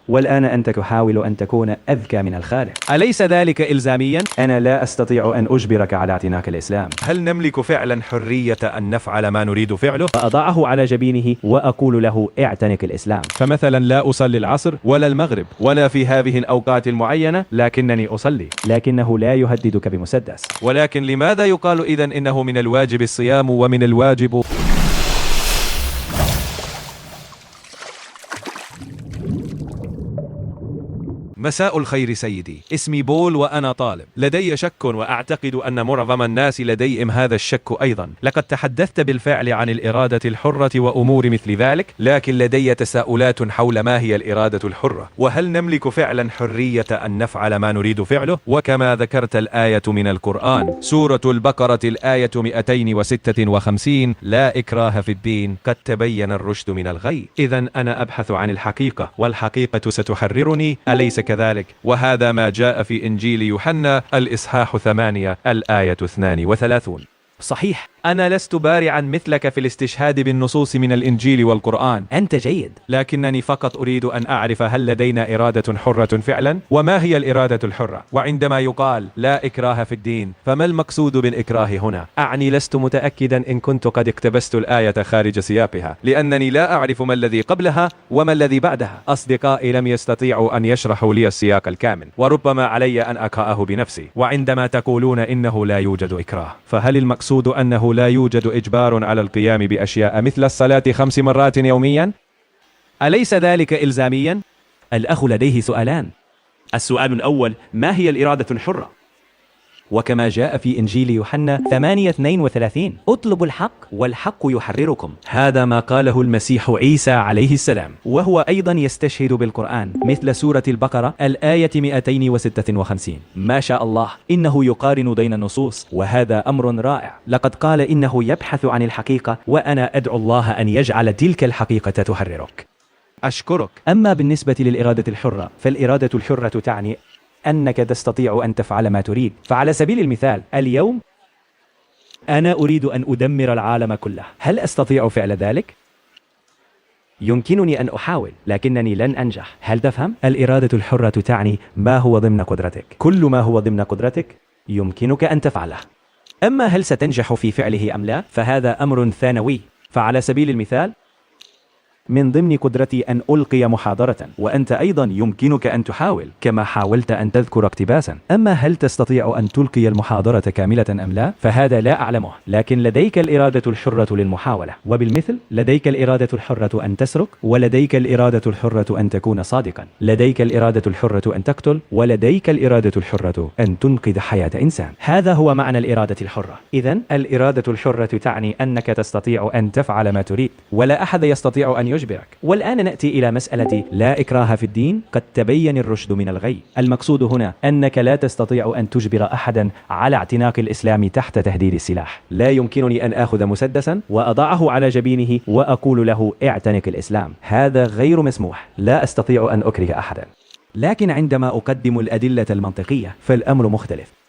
والآن أنت تحاول أن تكون أذكى من الخالق. أليس ذلك إلزاميا؟ أنا لا أستطيع أن أجبرك على اعتناق الإسلام. هل نملك فعلا حرية أن نفعل ما نريد فعله؟ فأضعه على جبينه وأقول له اعتنق الإسلام. فمثلا لا أصلي العصر ولا المغرب ولا في هذه الأوقات المعينة، لكنني أصلي. لكنه لا يهددك بمسدس. ولكن لماذا يقال إذن إنه من الواجب الصيام ومن الواجب؟ مساء الخير سيدي، اسمي بول وأنا طالب. لدي شك وأعتقد أن معظم الناس لديهم هذا الشك أيضا. لقد تحدثت بالفعل عن الإرادة الحرة وأمور مثل ذلك، لكن لدي تساؤلات حول ما هي الإرادة الحرة، وهل نملك فعلا حرية أن نفعل ما نريد فعله؟ وكما ذكرت الآية من القرآن سورة البقرة الآية 256: لا إكراه في الدين قد تبين الرشد من الغي. إذن أنا أبحث عن الحقيقة والحقيقة ستحررني، أليس كذلك؟ وهذا ما جاء في إنجيل يوحنا الإصحاح 8 الآية 32. صحيح. أنا لست بارعا مثلك في الاستشهاد بالنصوص من الإنجيل والقرآن. أنت جيد، لكنني فقط أريد أن أعرف هل لدينا إرادة حرة فعلا؟ وما هي الإرادة الحرة؟ وعندما يقال لا إكراه في الدين، فما المقصود بالإكراه هنا؟ أعني لست متأكدا إن كنت قد اقتبست الآية خارج سياقها، لأنني لا أعرف ما الذي قبلها وما الذي بعدها. أصدقائي لم يستطيعوا أن يشرحوا لي السياق الكامل، وربما علي أن أقرأه بنفسي. وعندما تقولون إنه لا يوجد إكراه، فهل المقصود أنه لا يوجد إجبار على القيام بأشياء مثل الصلاة 5 مرات يوميا؟ أليس ذلك إلزاميا؟ الأخ لديه سؤالان. السؤال الأول: ما هي الإرادة الحرة؟ وكما جاء في إنجيل يوحنا 8:32: اطلبوا الحق والحق يحرركم. هذا ما قاله المسيح عيسى عليه السلام، وهو أيضا يستشهد بالقرآن مثل سورة البقرة الآية 256. ما شاء الله، إنه يقارن بين النصوص، وهذا أمر رائع. لقد قال إنه يبحث عن الحقيقة، وأنا أدعو الله أن يجعل تلك الحقيقة تحررك. أشكرك. أما بالنسبة للإرادة الحرة، فالإرادة الحرة تعني أنك تستطيع أن تفعل ما تريد. فعلى سبيل المثال، اليوم أنا أريد أن أدمر العالم كله، هل أستطيع فعل ذلك؟ يمكنني أن أحاول، لكنني لن أنجح. هل تفهم؟ الإرادة الحرة تعني ما هو ضمن قدرتك. كل ما هو ضمن قدرتك يمكنك أن تفعله. أما هل ستنجح في فعله أم لا، فهذا أمر ثانوي. فعلى سبيل المثال، من ضمن قدرتي أن ألقي محاضرة، وأنت أيضا يمكنك أن تحاول كما حاولت أن تذكر اقتباسا. أما هل تستطيع أن تلقي المحاضرة كاملة أم لا، فهذا لا أعلمه، لكن لديك الإرادة الحرة للمحاولة. وبالمثل لديك الإرادة الحرة أن تسرق، ولديك الإرادة الحرة أن تكون صادقا، لديك الإرادة الحرة أن تقتل، ولديك الإرادة الحرة أن تنقذ حياة إنسان. هذا هو معنى الإرادة الحرة. إذن الإرادة الحرة تعني أنك تستطيع أن تفعل ما تريد، ولا أحد يستطيع أن يجبرك. والآن نأتي إلى مسألة لا إكراه في الدين قد تبين الرشد من الغي. المقصود هنا أنك لا تستطيع أن تجبر أحدا على اعتناق الإسلام تحت تهديد السلاح. لا يمكنني أن آخذ مسدسا وأضعه على جبينه وأقول له اعتنق الإسلام. هذا غير مسموح. لا أستطيع أن أكره أحدا. لكن عندما أقدم الأدلة المنطقية فالأمر مختلف.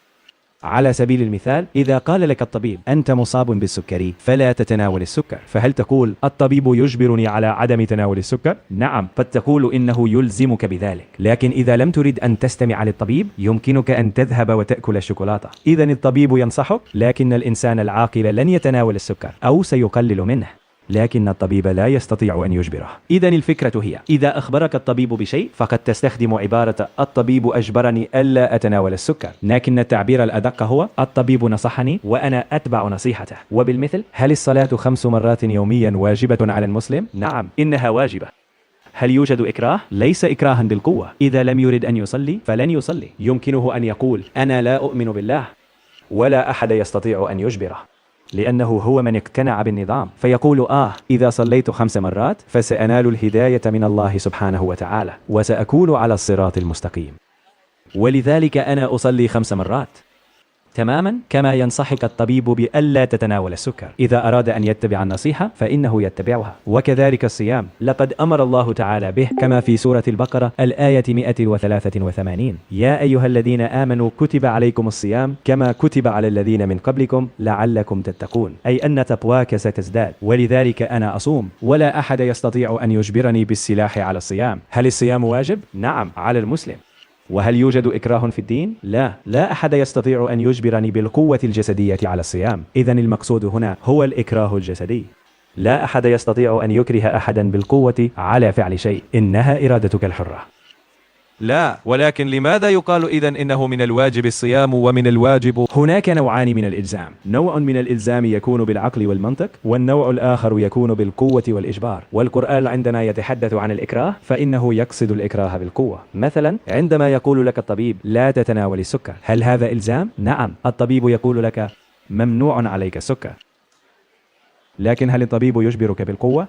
على سبيل المثال، إذا قال لك الطبيب أنت مصاب بالسكري فلا تتناول السكر، فهل تقول الطبيب يجبرني على عدم تناول السكر؟ نعم، قد تقول إنه يلزمك بذلك. لكن إذا لم ترد أن تستمع للطبيب يمكنك أن تذهب وتأكل الشوكولاتة. إذن الطبيب ينصحك، لكن الإنسان العاقل لن يتناول السكر أو سيقلل منه، لكن الطبيب لا يستطيع أن يجبره. إذن الفكرة هي، إذا أخبرك الطبيب بشيء فقد تستخدم عبارة الطبيب أجبرني ألا أتناول السكر، لكن التعبير الأدق هو الطبيب نصحني وأنا أتبع نصيحته. وبالمثل، هل الصلاة 5 مرات يوميا واجبة على المسلم؟ نعم، إنها واجبة. هل يوجد إكراه؟ ليس إكراها بالقوة. إذا لم يرد أن يصلي فلن يصلي. يمكنه أن يقول أنا لا أؤمن بالله، ولا أحد يستطيع أن يجبره، لأنه هو من اقتنع بالنظام، فيقول إذا صليت 5 مرات فسأنال الهداية من الله سبحانه وتعالى وسأكون على الصراط المستقيم، ولذلك أنا أصلي 5 مرات. تماما كما ينصحك الطبيب بألا تتناول السكر. إذا أراد أن يتبع النصيحة فإنه يتبعها. وكذلك الصيام، لقد أمر الله تعالى به كما في سورة البقرة الآية 183: يا أيها الذين آمنوا كتب عليكم الصيام كما كتب على الذين من قبلكم لعلكم تتقون، أي أن تقواك ستزداد. ولذلك أنا أصوم، ولا أحد يستطيع أن يجبرني بالسلاح على الصيام. هل الصيام واجب؟ نعم، على المسلم. وهل يوجد إكراه في الدين؟ لا أحد يستطيع أن يجبرني بالقوة الجسدية على الصيام. إذن المقصود هنا هو الإكراه الجسدي. لا أحد يستطيع أن يكره أحدا بالقوة على فعل شيء، إنها إرادتك الحرة. لا، ولكن لماذا يقال إذن إنه من الواجب الصيام ومن الواجب؟ هناك نوعان من الإلزام، نوع من الإلزام يكون بالعقل والمنطق، والنوع الآخر يكون بالقوة والإجبار. والقرآن عندما يتحدث عن الإكراه فإنه يقصد الإكراه بالقوة. مثلا عندما يقول لك الطبيب لا تتناول السكر، هل هذا إلزام؟ نعم، الطبيب يقول لك ممنوع عليك السكر. لكن هل الطبيب يجبرك بالقوة؟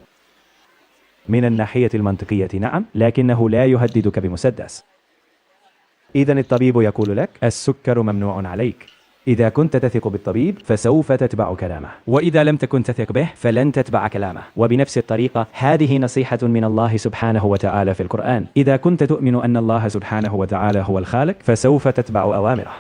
من الناحية المنطقية نعم، لكنه لا يهددك بمسدس. إذن الطبيب يقول لك السكر ممنوع عليك. إذا كنت تثق بالطبيب فسوف تتبع كلامه، وإذا لم تكن تثق به فلن تتبع كلامه. وبنفس الطريقة هذه نصيحة من الله سبحانه وتعالى في القرآن. إذا كنت تؤمن أن الله سبحانه وتعالى هو الخالق فسوف تتبع أوامره،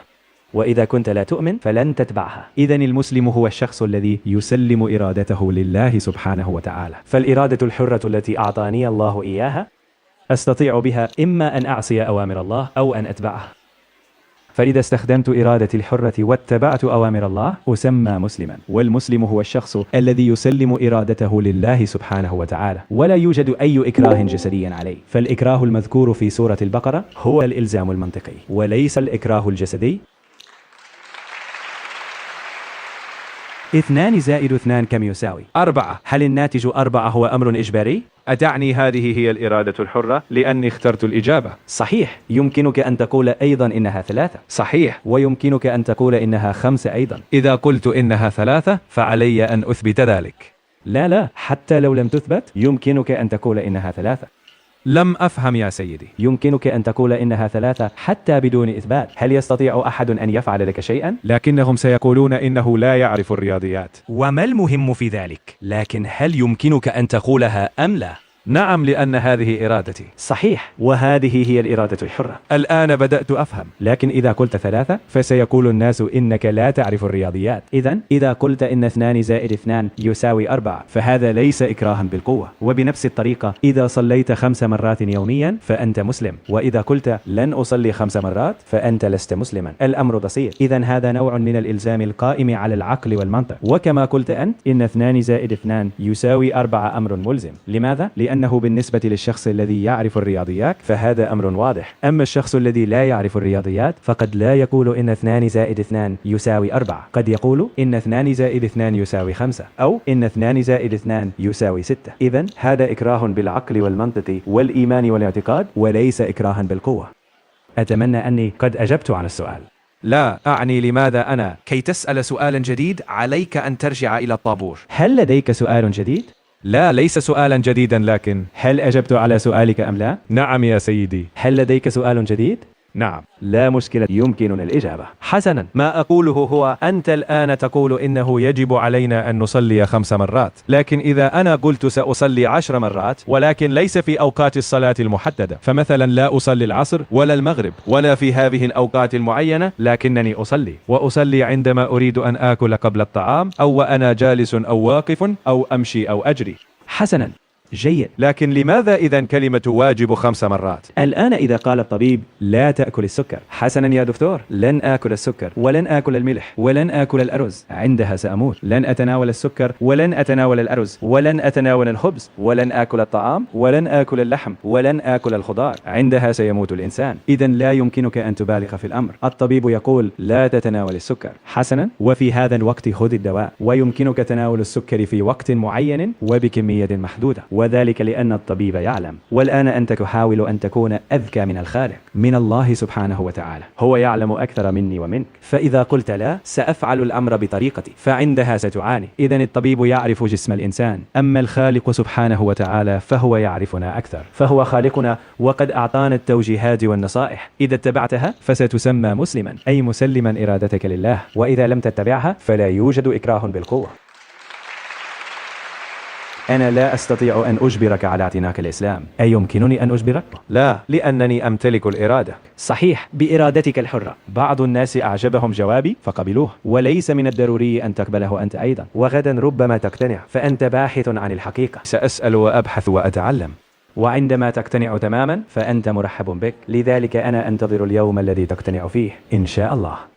وإذا كنت لا تؤمن فلن تتبعها. إذن المسلم هو الشخص الذي يسلم إرادته لله سبحانه وتعالى. فالإرادة الحرة التي أعطاني الله إياها أستطيع بها إما أن أعصي أوامر الله أو أن أتبعها. فإذا استخدمت إرادتي الحرة واتبعت أوامر الله أسمى مسلما. والمسلم هو الشخص الذي يسلم إرادته لله سبحانه وتعالى، ولا يوجد أي إكراه جسدي عليه. فالإكراه المذكور في سورة البقرة هو الإلزام المنطقي وليس الإكراه الجسدي. 2 زائد 2 كم يساوي؟ 4. هل الناتج 4 هو أمر إجباري؟ أتعني هذه هي الإرادة الحرة لأني اخترت الإجابة؟ صحيح. يمكنك أن تقول أيضا إنها 3. صحيح. ويمكنك أن تقول إنها 5 أيضا. إذا قلت إنها 3 فعلي أن أثبت ذلك. لا، حتى لو لم تثبت يمكنك أن تقول إنها 3. لم أفهم يا سيدي. يمكنك أن تقول إنها 3 حتى بدون إثبات. هل يستطيع أحد أن يفعل لك شيئا؟ لكنهم سيقولون إنه لا يعرف الرياضيات. وما المهم في ذلك؟ لكن هل يمكنك أن تقولها أم لا؟ نعم، لأن هذه إرادتي. صحيح، وهذه هي الإرادة الحرة. الآن بدأت أفهم. لكن إذا قلت 3 فسيقول الناس إنك لا تعرف الرياضيات. إذا قلت إن 2 زائد 2 يساوي 4 فهذا ليس إكراها بالقوة. وبنفس الطريقة إذا صليت 5 مرات يوميا فأنت مسلم، وإذا قلت لن أصلي 5 مرات فأنت لست مسلما. الأمر بسيط. إذن هذا نوع من الإلزام القائم على العقل والمنطق. وكما قلت أنت إن 2 زائد 2 يساوي 4 أمر ملزم. لماذا؟ لأنه بالنسبة للشخص الذي يعرف الرياضيات فهذا أمر واضح. أما الشخص الذي لا يعرف الرياضيات فقد لا يقول إن 2 زائد 2 يساوي 4، قد يقول إن 2 زائد 2 يساوي 5، أو إن 2 زائد 2 يساوي 6. إذن هذا إكراه بالعقل والمنطق والإيمان والاعتقاد وليس إكراها بالقوة. أتمنى أني قد أجبت عن السؤال. لا، أعني لماذا أنا؟ كي تسأل سؤالا جديد عليك أن ترجع إلى الطابور. هل لديك سؤال جديد؟ لا، ليس سؤالا جديدا، لكن هل أجبت على سؤالك أم لا؟ نعم يا سيدي. هل لديك سؤال جديد؟ نعم. لا مشكلة، يمكننا الإجابة. حسنا، ما أقوله هو أنت الآن تقول إنه يجب علينا أن نصلي 5 مرات، لكن إذا أنا قلت سأصلي 10 مرات ولكن ليس في أوقات الصلاة المحددة، فمثلا لا أصلي العصر ولا المغرب ولا في هذه الأوقات المعينة، لكنني أصلي وأصلي عندما أريد أن آكل قبل الطعام أو وأنا جالس أو واقف أو أمشي أو أجري. حسنا، جيد. لكن لماذا إذن كلمة واجب 5 مرات؟ الآن إذا قال الطبيب لا تأكل السكر، حسنا يا دكتور، لن آكل السكر ولن آكل الملح ولن آكل الأرز، عندها سأموت. لن أتناول السكر ولن أتناول الأرز ولن أتناول الخبز ولن آكل الطعام ولن آكل اللحم ولن آكل الخضار، عندها سيموت الإنسان. إذن لا يمكنك أن تبالغ في الأمر. الطبيب يقول لا تتناول السكر، حسنا، وفي هذا الوقت خذ الدواء، ويمكنك تناول السكر في وقت معين وبكمية محدودة. وذلك لأن الطبيب يعلم. والآن أنت تحاول أن تكون أذكى من الخالق، من الله سبحانه وتعالى. هو يعلم أكثر مني ومنك، فإذا قلت لا سأفعل الأمر بطريقتي، فعندها ستعاني. إذن الطبيب يعرف جسم الإنسان، أما الخالق سبحانه وتعالى فهو يعرفنا أكثر، فهو خالقنا وقد أعطانا التوجيهات والنصائح. إذا اتبعتها فستسمى مسلما، أي مسلما إرادتك لله، وإذا لم تتبعها فلا يوجد إكراه بالقوة. أنا لا أستطيع أن أجبرك على اعتناق الإسلام. أيمكنني أن أجبرك؟ لا، لأنني أمتلك الإرادة. صحيح، بإرادتك الحرة. بعض الناس أعجبهم جوابي فقبلوه، وليس من الضروري أن تقبله أنت أيضا، وغدا ربما تقتنع، فأنت باحث عن الحقيقة. سأسأل وأبحث وأتعلم. وعندما تقتنع تماما فأنت مرحب بك، لذلك أنا أنتظر اليوم الذي تقتنع فيه إن شاء الله.